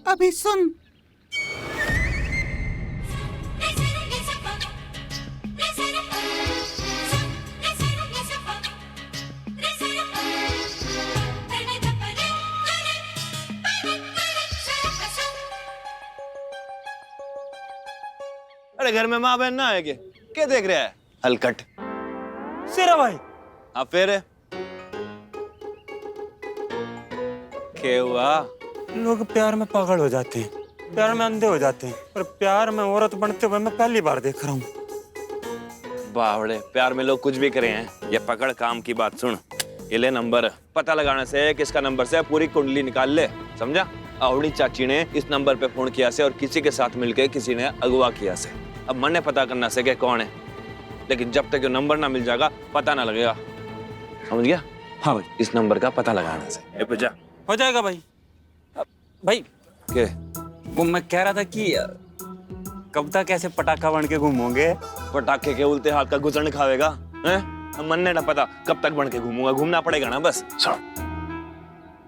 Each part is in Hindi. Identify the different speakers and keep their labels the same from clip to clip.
Speaker 1: अभी सुन।
Speaker 2: अरे घर में माँ बहन ना है क्या देख रहा है हलकट?
Speaker 3: शेरा भाई।
Speaker 2: हाँ फिर क्या हुआ?
Speaker 3: लोग प्यार में पागल हो जाते हैं, प्यार में अंधे हो जाते हैं, पर प्यार में औरत बनते हुए मैं पहली बार देख रहा हूँ।
Speaker 2: बावड़े, प्यार में लोग कुछ भी करे हैं। ये पकड़ काम की बात सुन। ये ले नंबर, पता लगाने से किसका नंबर से पूरी कुंडली निकाल ले, समझा? आवड़ी चाची ने इस नंबर पे फोन किया से और किसी के साथ मिलके किसी ने अगवा किया से। अब मने पता करना से कि कौन है, लेकिन जब तक ये नंबर ना मिल जाएगा पता ना लगेगा, समझ गया?
Speaker 3: हाँ भाई।
Speaker 2: इस नंबर का पता लगाना से। ए पूजा
Speaker 3: हो जाएगा भाई। भाई
Speaker 2: के
Speaker 3: वो मैं कह रहा था कि कब तक ऐसे पटाखा बन के घूमोगे?
Speaker 2: पटाखे के उल्टे हाथ का गुजरन खावेगा हैं? मन ने ना पता कब तक बन के घूमूंगा, घूमना पड़ेगा ना बस। सुनो,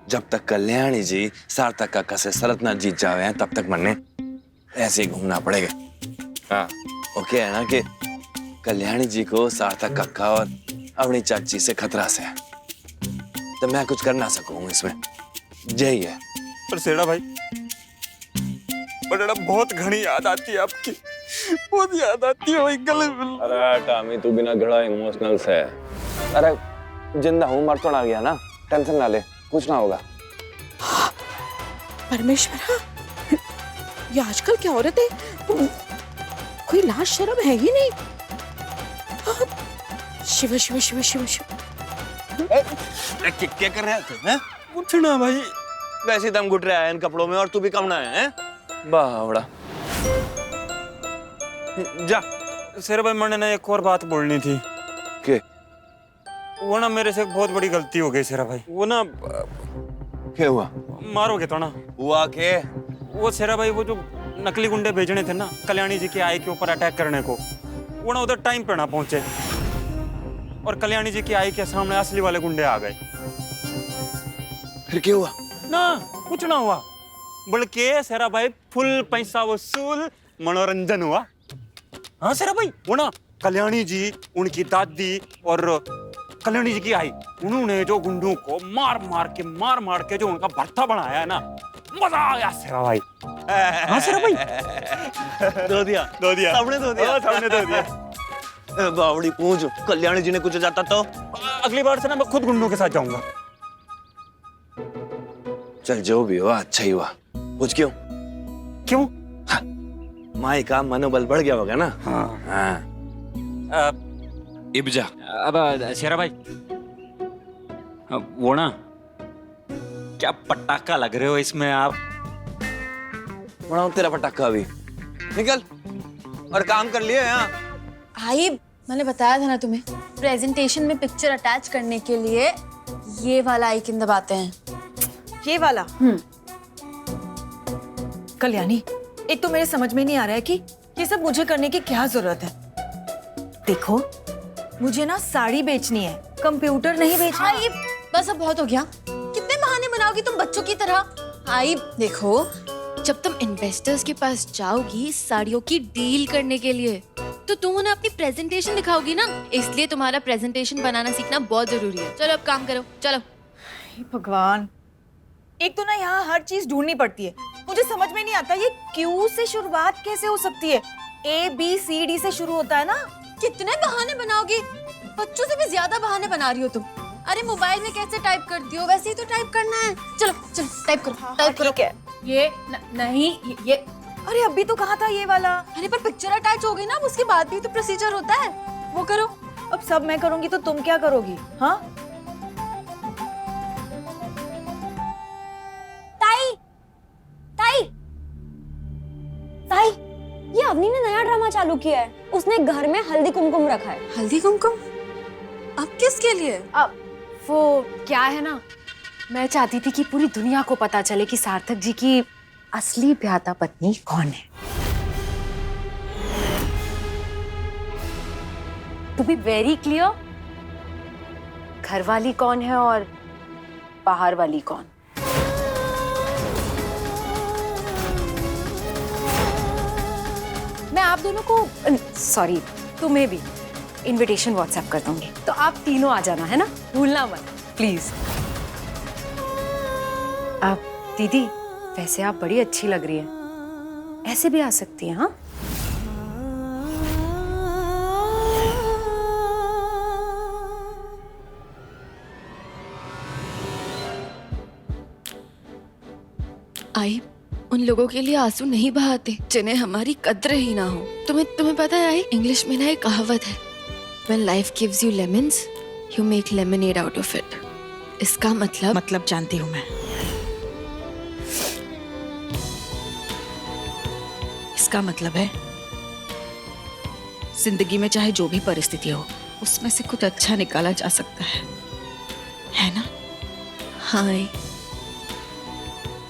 Speaker 2: जब तक कल्याणी जी सार्थक काका से शरत ना जीत जावे हैं तब तक मन ने ऐसे ही घूमना पड़ेगा। हाँ ओके है ना कि कल्याणी जी को सार्थक काका और अपनी चाची से खतरा से है, तो मैं कुछ कर ना सकूं इसमें, यही है।
Speaker 3: पर सेड़ा भाई, बड़ा बहुत घनी याद आती है आपकी, बहुत याद आती है भाई। गले मिल।
Speaker 2: अरे टामी तू बिना घड़ा इमोशनल से है। अरे जिंदा हूँ, मर तो ना गया ना, टेंशन ना ले, कुछ ना होगा।
Speaker 4: परमेश्वरा, ये आजकल क्या औरत है, कोई लाज शर्म है ही नहीं। शिव शिव शिव शिव शिव।
Speaker 2: क्या कर रहे थे?
Speaker 3: उठना भाई।
Speaker 2: वैसे दम घुट रहा है इन कपड़ों में और तू भी कम ना है? बावड़ा जा।
Speaker 3: शेरा भाई मैंने ना एक और बात बोलनी थी।
Speaker 2: के?
Speaker 3: वो ना मेरे से एक बहुत बड़ी गलती हो गई शेरा भाई। वो ना
Speaker 2: क्या हुआ?
Speaker 3: मारोगे तो ना?
Speaker 2: हुआ के?
Speaker 3: वो शेरा भाई, वो जो नकली गुंडे भेजने थे ना कल्याणी जी की आई के ऊपर अटैक करने को, वो ना उधर टाइम पे ना पहुंचे और कल्याणी जी की आई के सामने असली वाले गुंडे आ गए।
Speaker 2: फिर क्या हुआ?
Speaker 3: ना कुछ ना हुआ, बल्कि शेरा भाई फुल पैसा वसूल मनोरंजन हुआ। हाँ शेरा भाई, वो ना कल्याणी जी, उनकी दादी और कल्याणी जी की आई, उन्होंने जो गुंडों को मार मार के जो उनका भरता बनाया है ना, मजा आ गया शेरा भाई। हाँ शेरा भाई।
Speaker 2: दो दिया सामने दो दिया। बावड़ी पूछ, कल्याणी जी ने कुछ जाता तो
Speaker 3: अगली बार से ना मैं खुद गुंडों के साथ जाऊंगा।
Speaker 2: चल जो भी हुआ अच्छा ही हुआ। पूछ क्यों?
Speaker 3: क्यों?
Speaker 2: हाँ, माई का मनोबल बढ़ गया होगा ना। हाँ। इब्जा।
Speaker 3: अब शेरा भाई, वो ना क्या पटाखा लग रहे हो इसमें आप।
Speaker 2: बनाओ तेरा पटाखा अभी, निकल और काम कर लिए। यहाँ
Speaker 5: भाई मैंने बताया था ना तुम्हें, प्रेजेंटेशन में पिक्चर अटैच करने के लिए ये वाला आइकन दबाते हैं।
Speaker 4: ये वाला? कल्याणी, एक तो मेरे समझ में नहीं आ रहा है कि ये सब मुझे करने की क्या जरूरत है। देखो, मुझे ना साड़ी बेचनी है, कंप्यूटर नहीं बेचना।
Speaker 5: भाई बस अब बहुत हो गया, कितने बहाने बनाओगी तुम बच्चों की तरह। भाई देखो, जब तुम इन्वेस्टर्स के पास जाओगी साड़ियों की डील करने के लिए, तो तुम उन्हें अपनी प्रेजेंटेशन दिखाओगी ना, इसलिए तुम्हारा प्रेजेंटेशन बनाना सीखना बहुत जरूरी है। चलो अब काम करो, चलो।
Speaker 4: भगवान, एक तो ना यहाँ हर चीज ढूंढनी पड़ती है, मुझे समझ में नहीं आता ये क्यू से शुरुआत कैसे हो सकती है, ABCD से शुरू होता है ना।
Speaker 5: कितने बहाने बनाओगी, बच्चों से भी ज्यादा बहाने बना रही हो तुम। अरे मोबाइल में कैसे टाइप करती हो वैसे ही तो टाइप करना है। चलो चलो टाइप करो। टाइप करो।
Speaker 4: ठीक है।
Speaker 5: ये नहीं ये
Speaker 4: अरे अभी तो कहा था ये वाला।
Speaker 5: अरे पर पिक्चर अटैच हो गई ना, उसके बाद भी तो प्रोसीजर होता है, वो करो।
Speaker 4: अब सब मैं करूंगी तो तुम क्या करोगी? हाँ
Speaker 6: ताई, ताई, ताई, ये अवनी ने नया ड्रामा चालू किया है। उसने घर में हल्दी कुमकुम रखा है।
Speaker 5: हल्दी कुमकुम? अब किसके लिए?
Speaker 6: अब वो क्या है ना, मैं चाहती थी कि पूरी दुनिया को पता चले कि सार्थक जी की असली ब्याहता पत्नी कौन है। टू बी वेरी क्लियर, घर वाली कौन है और बाहर वाली कौन। मैं आप दोनों को, सॉरी तुम्हें भी इनविटेशन व्हाट्सएप कर दूंगी, तो आप तीनों आ जाना, है ना? भूलना मत प्लीज। आप दीदी, वैसे आप बड़ी अच्छी लग रही है, ऐसे भी आ सकती हैं। हाँ,
Speaker 5: आई उन लोगों के लिए आंसू नहीं बहाते जिन्हें हमारी कद्र ही ना हो। तुम्हें पता है आई, इंग्लिश में ना एक कहावत है, When life gives you lemons, you make lemonade out of it. इसका मतलब
Speaker 1: जानती हूँ मैं। इसका मतलब है जिंदगी में चाहे जो भी परिस्थिति हो, उसमें से कुछ अच्छा निकाला जा सकता है ना?
Speaker 5: हाँ।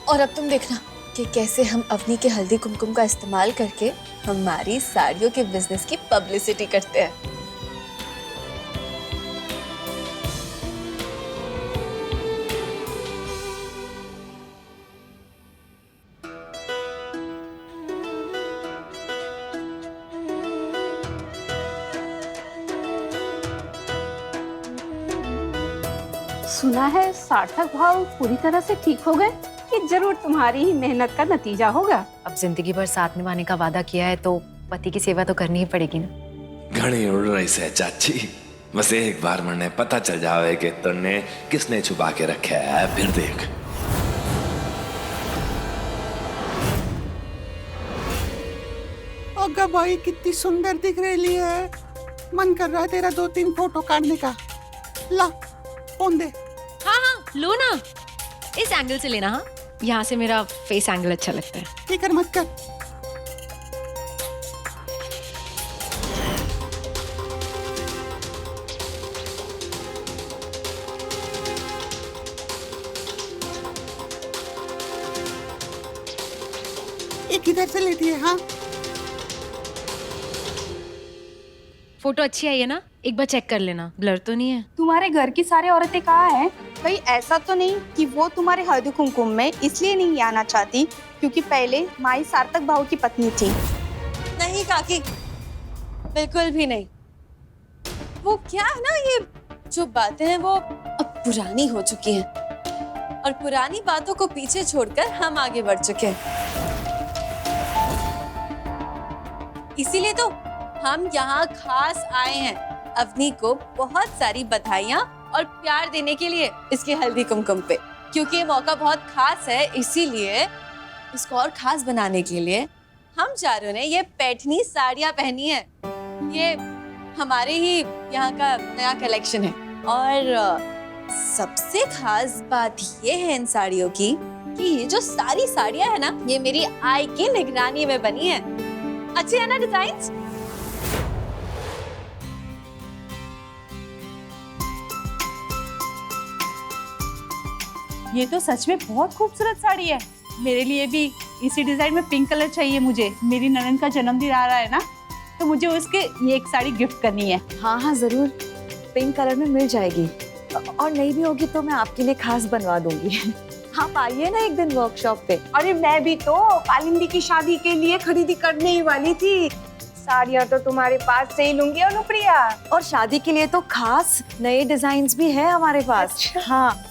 Speaker 5: और अब तुम देखना कि कैसे हम अवनी के हल्दी कुमकुम का इस्तेमाल करके हमारी साड़ियों के बिजनेस की पब्लिसिटी करते हैं।
Speaker 7: सुना है सार्थक भाव पूरी तरह से ठीक हो गए, कि जरूर तुम्हारी ही मेहनत का नतीजा होगा।
Speaker 6: अब जिंदगी भर साथ निभाने का वादा किया है तो पति की सेवा तो करनी ही पड़ेगी ना।
Speaker 2: घड़ी उड़ रही से चाची, बस एक बार मने पता चल जावे कि तुमने किसने छुपा के रखा है, फिर देख।
Speaker 1: अगा भाई कितनी सुंदर दिख रही है, मन कर रहा है तेरा 2-3 फोटो काटने का। ला फोन दे।
Speaker 6: हाँ, लो ना, इस एंगल से लेना। हाँ, यहाँ से मेरा फेस एंगल अच्छा लगता है।
Speaker 1: फिक्र मत कर। एक इधर से लेती है। हाँ,
Speaker 6: फोटो अच्छी आई है ना? एक बार चेक कर लेना, ब्लर तो नहीं है।
Speaker 7: तुम्हारे घर की सारी औरतें कहाँ हैं? भाई ऐसा तो नहीं कि वो तुम्हारे हल्दी कुमकुम में इसलिए नहीं आना चाहती क्योंकि पहले माई सार्थक भाव की पत्नी थी?
Speaker 5: नहीं काकी, बिल्कुल भी नहीं। वो क्या है ना, ये जो बातें हैं वो अब पुरानी हो चुकी हैं और पुरानी बातों को पीछे छोड़कर हम आगे बढ़ चुके हैं। इसीलिए तो हम यहाँ खास आए हैं अवनी को बहुत सारी बधाइयाँ और प्यार देने के लिए इसके हल्दी कुमकुम पे, क्योंकि ये मौका बहुत खास है। इसीलिए इसको और खास बनाने के लिए हम चारों ने ये पैठनी साड़ियाँ पहनी है। ये हमारे ही यहाँ का नया कलेक्शन है और सबसे खास बात ये है इन साड़ियों की कि ये जो सारी साड़ियाँ है ना, ये मेरी आई की निगरानी में बनी है। अच्छे है ना डिजाइन्स?
Speaker 7: ये तो सच में बहुत खूबसूरत साड़ी है। मेरे लिए भी इसी डिजाइन में पिंक कलर चाहिए मुझे। मेरी ननद का जन्मदिन आ रहा है ना, तो मुझे उसके ये एक साड़ी गिफ्ट करनी है।
Speaker 4: हाँ जरूर, पिंक कलर में मिल जाएगी और नहीं भी होगी तो मैं आपके लिए खास बनवा दूंगी। आप आइए ना एक दिन वर्कशॉप पे।
Speaker 7: अरे मैं भी तो कालिंदी की शादी के लिए खरीदी करने ही वाली थी। साड़ियाँ तो तुम्हारे पास से ही लूंगी अनुप्रिया।
Speaker 4: और शादी के लिए तो खास नए डिजाइन भी है हमारे पास।
Speaker 7: अच्छा।
Speaker 4: हाँ,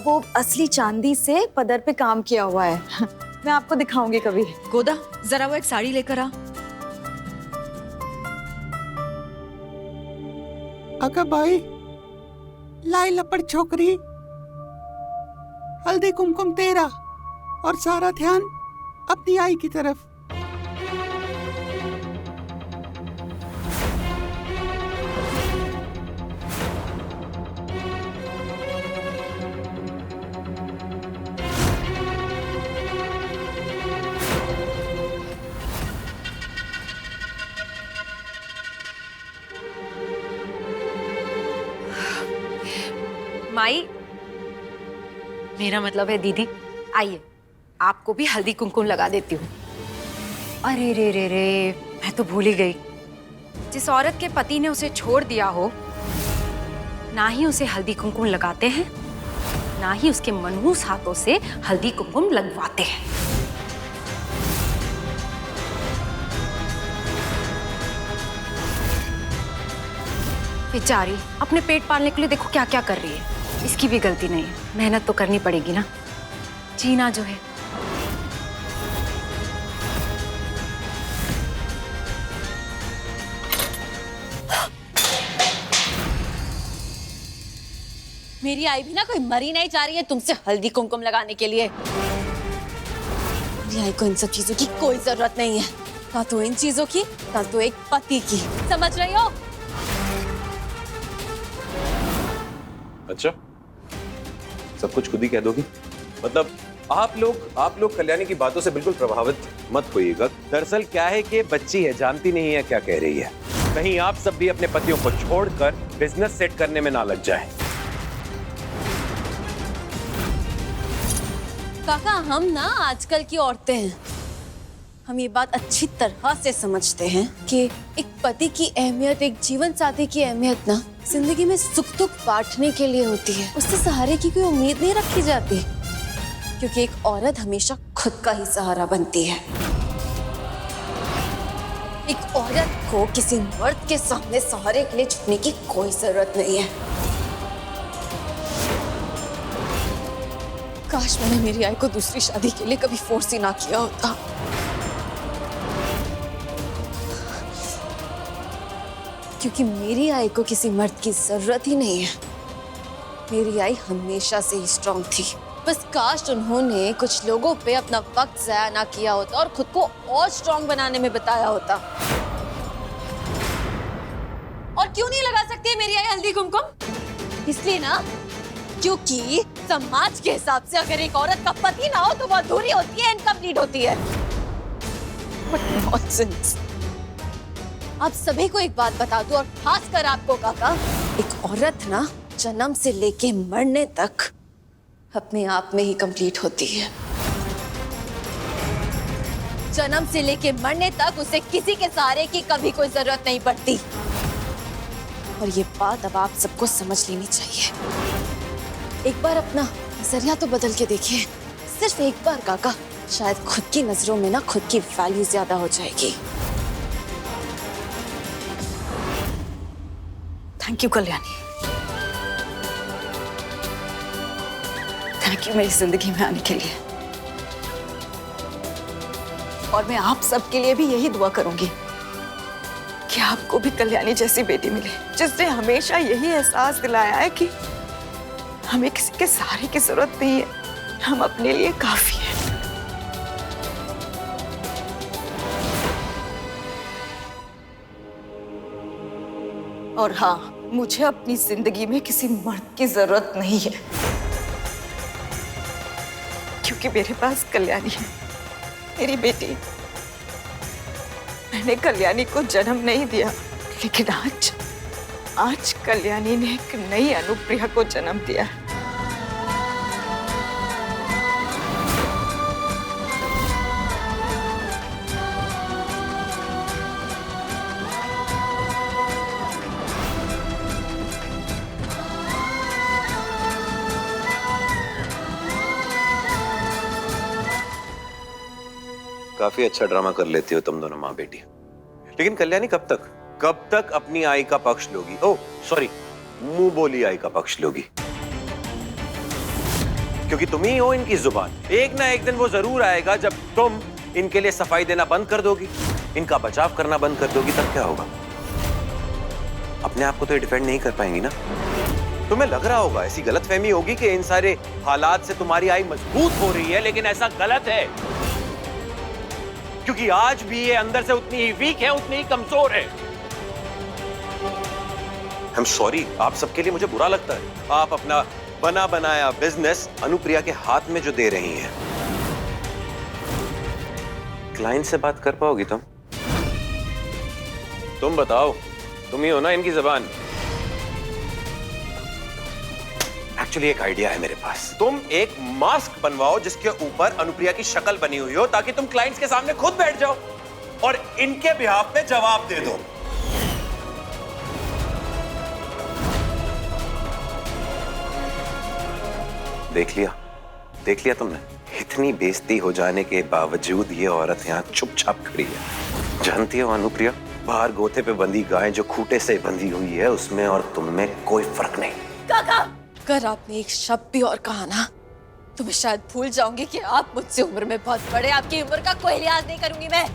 Speaker 4: वो असली चांदी से पदर पे काम किया हुआ है। मैं आपको दिखाऊंगी कभी।
Speaker 1: गोदा जरा वो एक साड़ी लेकर आ। अगा भाई लाई लपड़ छोकरी, हल्दी कुमकुम तेरा और सारा ध्यान अपनी आई की तरफ।
Speaker 6: माई, मेरा मतलब है दीदी, आइए आपको भी हल्दी कुमकुम लगा देती हूँ। अरे रे रे रे, मैं तो भूल ही गई। जिस औरत के पति ने उसे छोड़ दिया हो, ना ही उसे हल्दी कुमकुम लगाते हैं, ना ही उसके मनहूस हाथों से हल्दी कुमकुम लगवाते हैं। बेचारी अपने पेट पालने के लिए देखो क्या क्या कर रही है। इसकी भी गलती नहीं है, मेहनत तो करनी पड़ेगी ना, जीना जो है।
Speaker 5: मेरी आई भी ना कोई मरी नहीं जा रही है तुमसे हल्दी कुमकुम लगाने के लिए। मेरी आई को इन सब चीजों की कोई जरूरत नहीं है, ना तो इन चीजों की ना तो एक पति की, समझ रही हो?
Speaker 8: अच्छा, सब कुछ खुद ही कह दोगी? मतलब आप लोग कल्याणी की बातों से बिल्कुल प्रभावित मत होइएगा। दरअसल क्या है कि बच्ची है, जानती नहीं है क्या कह रही है। कहीं आप सब भी अपने पतियों को छोड़कर बिजनेस सेट करने में ना लग जाए।
Speaker 5: काका, हम ना आजकल की औरतें हैं, हम ये बात अच्छी तरह से समझते हैं कि एक पति की अहमियत, एक जीवन साथी की अहमियत ना जिंदगी में सुख दुख बांटने के लिए होती है। उससे सहारे की कोई उम्मीद नहीं रखी जाती, क्योंकि एक औरत हमेशा खुद का ही सहारा बनती है। एक औरत को किसी मर्द के सामने सहारे के लिए झुकने की कोई जरूरत नहीं है। काश मैंने मेरी आई को दूसरी शादी के लिए कभी फोर्स ही ना किया होता। क्योंकि मेरी आई को किसी मर्द की जरूरत ही नहीं है। मेरी आई हमेशा से ही स्ट्रांग थी। बस काश उन्होंने कुछ लोगों पे अपना वक्त जाया ना किया होता और खुद को और स्ट्रांग बनाने में बताया होता। और क्यों नहीं लगा सकती मेरी आई हल्दी कुमकुम? इसलिए ना क्योंकि समाज के हिसाब से अगर एक औरत का पति ना हो तो वो अधूरी होती है, इनकम्प्लीट होती है। What nonsense! आप सभी को एक बात बता दूं, और खासकर आपको काका, एक औरत ना जन्म से लेके मरने तक अपने आप में ही कंप्लीट होती है। जन्म से लेके मरने तक उसे किसी के सहारे की कभी कोई जरूरत नहीं पड़ती। और ये बात अब आप सबको समझ लेनी चाहिए। एक बार अपना नजरिया तो बदल के देखिए, सिर्फ एक बार काका, शायद खुद की नजरों में ना खुद की वैल्यू ज्यादा हो जाएगी।
Speaker 4: Thank you Kalyani, thank you मेरी जिंदगी में आने के लिए। और मैं आप सबके लिए भी यही दुआ करूंगी कि आपको भी कल्याणी जैसी बेटी मिले, जिसने हमेशा यही एहसास दिलाया है कि हमें किसी के सहारे की जरूरत नहीं है, हम अपने लिए काफी हैं। और हाँ, मुझे अपनी जिंदगी में किसी मर्द की जरूरत नहीं है, क्योंकि मेरे पास कल्याणी है, मेरी बेटी। मैंने कल्याणी को जन्म नहीं दिया, लेकिन आज कल्याणी ने एक नई अनुप्रिया को जन्म दिया।
Speaker 8: काफी अच्छा ड्रामा कर लेती हो तुम दोनों माँ बेटी। लेकिन कल्याणी कब तक अपनी आई का पक्ष लोगी? ओह सॉरी, मुंह बोली आई का पक्ष लोगी? क्योंकि तुम ही हो इनकी जुबान। एक ना एक दिन वो जरूर आएगा जब तुम इनके लिए सफाई देना बंद कर दोगी, इनका बचाव करना बंद कर दोगी। तब क्या होगा? अपने आप को तो डिफेंड नहीं कर पाएंगी ना। तुम्हें लग रहा होगा, ऐसी गलतफहमी होगी कि इन सारे हालात से तुम्हारी आई मजबूत हो रही है, लेकिन ऐसा गलत है। क्योंकि आज भी ये अंदर से उतनी ही वीक है, उतनी ही कमजोर है। I'm sorry, आप सबके लिए मुझे बुरा लगता है। आप अपना बना बनाया बिजनेस अनुप्रिया के हाथ में जो दे रही हैं। क्लाइंट से बात कर पाओगी तुम? तुम बताओ, तुम ही हो ना इनकी जबान। एक्चुअली एक आइडिया है मेरे पास। तुम एक मास्क बनवाओ जिसके ऊपर अनुप्रिया की शक्ल बनी हुई हो, ताकि तुम क्लाइंट्स के सामने खुद बैठ जाओ और इनके बिहाफ पे जवाब दे दो। देख लिया तुमने? इतनी बेइज्जती हो जाने के बावजूद ये औरत यहाँ चुपचाप खड़ी है। जानती हो अनुप्रिया, बाहर गोथे पे बंधी गाय जो खूंटे से बंधी हुई है, उसमें और तुम में कोई फर्क नहीं।
Speaker 5: काका, अगर आपने एक शब्द भी और कहा ना तो मैं शायद भूल जाऊंगी कि आप मुझसे उम्र में बहुत बड़े। आपकी उम्र का कोई लिहाज नहीं करूंगी मैं।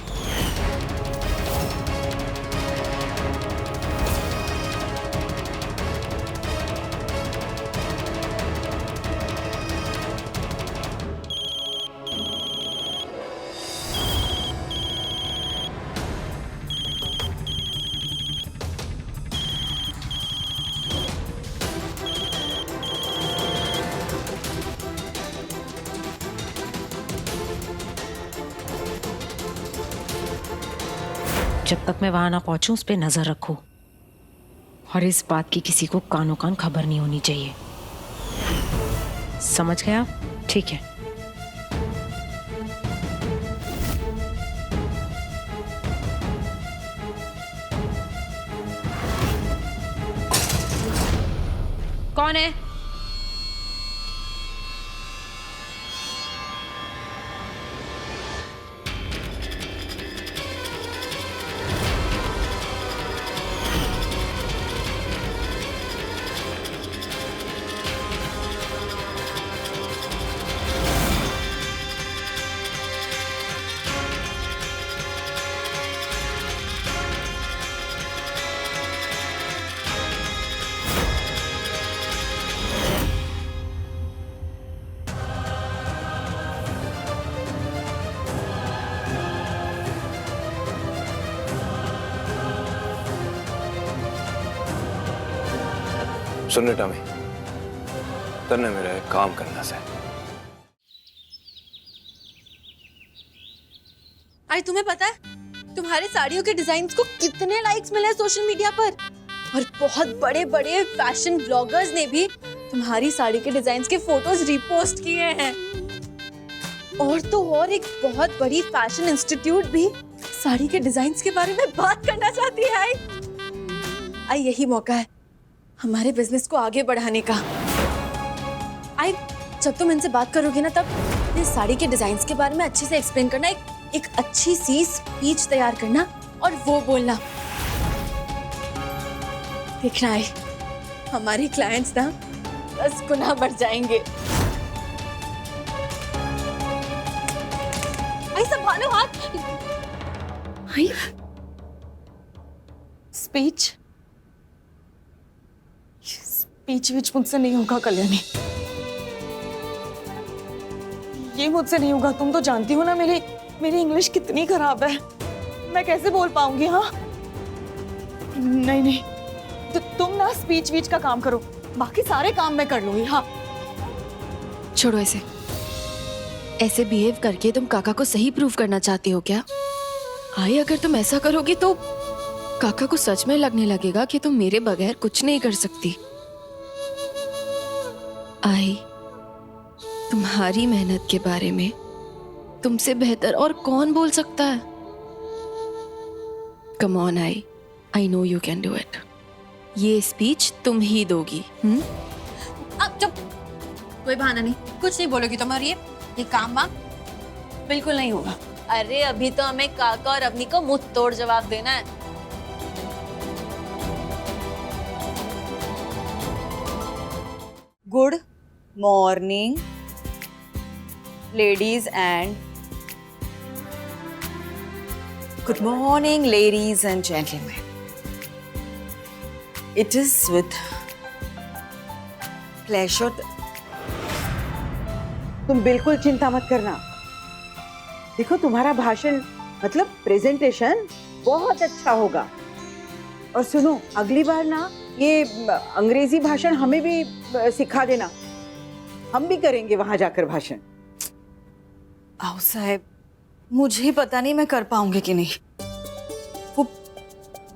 Speaker 6: जब तक मैं वहां ना पहुंचूं उस पे नजर रखो, और इस बात की किसी को कानो कान खबर नहीं होनी चाहिए। समझ गए आप? ठीक है। कौन है?
Speaker 2: सुन टॉमी, तन्ने मेरा एक काम करना से।
Speaker 5: अरे तुम्हें पता है तुम्हारे साड़ियों के डिजाइन्स को कितने लाइक्स मिले सोशल मीडिया पर? और बहुत बड़े बड़े फैशन ब्लॉगर्स ने भी तुम्हारी साड़ी के डिजाइन्स के फोटोज रिपोस्ट किए हैं। और तो और एक बहुत बड़ी फैशन इंस्टीट्यूट भी साड़ी के डिजाइन्स के बारे में बात करना चाहती है। आई यही मौका है हमारे बिजनेस को आगे बढ़ाने का। आई जब तुम इनसे बात करोगे ना तब इस साड़ी के डिजाइन्स के बारे में अच्छे से एक्सप्लेन करना, एक अच्छी सी स्पीच तैयार करना और वो बोलना। देखना है हमारे क्लाइंट्स ना 10 गुना बढ़ जाएंगे। आई संभालो हाथ। आई स्पीच विच मुझसे नहीं होगा कल्याणी, ये मुझसे नहीं होगा। तुम तो जानती हो ना मेरी इंग्लिश कितनी खराब है, मैं कैसे बोल पाऊंगी? हाँ नहीं तो तुम ना स्पीच वीच का काम करो, बाकी सारे काम मैं कर लूंगी। हाँ छोड़ो ऐसे बिहेव करके तुम काका को सही प्रूव करना चाहती हो क्या? आई अगर तुम ऐसा करोगी तो काका को सच में लगने लगेगा कि तुम मेरे बगैर कुछ नहीं कर सकती। आई तुम्हारी मेहनत के बारे में तुमसे बेहतर और कौन बोल सकता है? Come on I know you can do it. ये स्पीच तुम ही दोगी। अब चुप, कोई बहाना नहीं, कुछ नहीं बोलोगी तुम। और ये काम वाम बिल्कुल नहीं होगा। अरे अभी तो हमें काका और अवनी को मुंह तोड़ जवाब देना है।
Speaker 9: Good morning ladies and good morning ladies and gentlemen, it is with pleasure।
Speaker 10: तुम बिल्कुल चिंता मत करना। देखो तुम्हारा भाषण मतलब प्रेजेंटेशन बहुत अच्छा होगा। और सुनो अगली बार ना ये अंग्रेजी भाषण हमें भी सिखा देना, हम भी करेंगे वहां जाकर भाषण।
Speaker 4: आओ साहब, मुझे पता नहीं मैं कर पाऊंगी कि नहीं। वो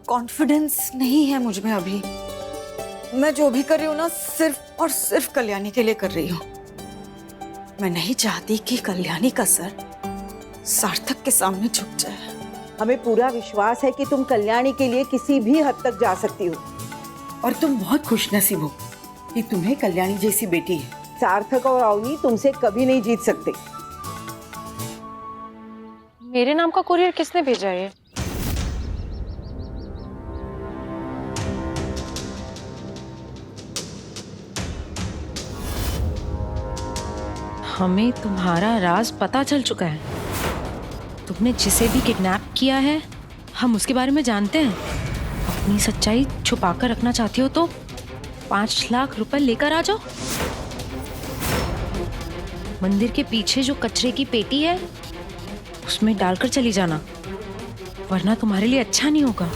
Speaker 4: कॉन्फिडेंस नहीं है मुझ में अभी। मैं जो भी कर रही हूँ ना सिर्फ और सिर्फ कल्याणी के लिए कर रही हूँ। मैं नहीं चाहती कि कल्याणी का सर सार्थक के सामने झुक जाए।
Speaker 10: हमें पूरा विश्वास है कि तुम कल्याणी के लिए किसी भी हद तक जा सकती हो। और तुम बहुत खुशनसीब हो कि तुम्हें कल्याणी जैसी बेटी है। सार्थक और अवनी तुमसे कभी नहीं जीत सकते।
Speaker 6: मेरे नाम का कुरियर किसने भेजा है? हमें तुम्हारा राज पता चल चुका है। तुमने जिसे भी किडनैप किया है हम उसके बारे में जानते हैं। अपनी सच्चाई छुपा कर रखना चाहती हो तो 5 लाख रुपए लेकर आ जाओ। मंदिर के पीछे जो कचरे की पेटी है उसमें डालकर चली जाना, वरना तुम्हारे लिए अच्छा नहीं होगा।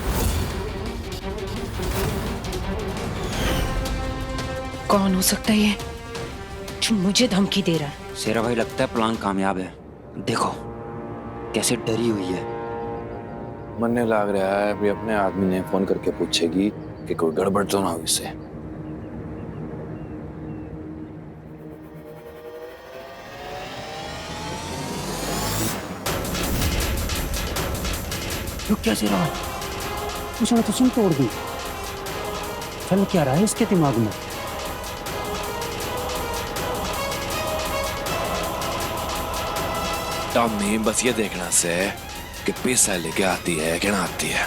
Speaker 6: कौन हो सकता है ये जो मुझे धमकी दे रहा है?
Speaker 11: शेरा भाई, लगता है प्लान कामयाब है। देखो कैसे डरी हुई है।
Speaker 2: मन्ने लग रहा है अभी अपने आदमी ने फोन करके पूछेगी कि कोई गड़बड़ तो ना हुई से।
Speaker 12: रुक क्या शेरा भाई, उसने तो सिम तोड़ दी। चल क्या रहा है इसके दिमाग में?
Speaker 2: टॉमी बस ये देखना से कि पैसा लेके आती है कि ना आती है।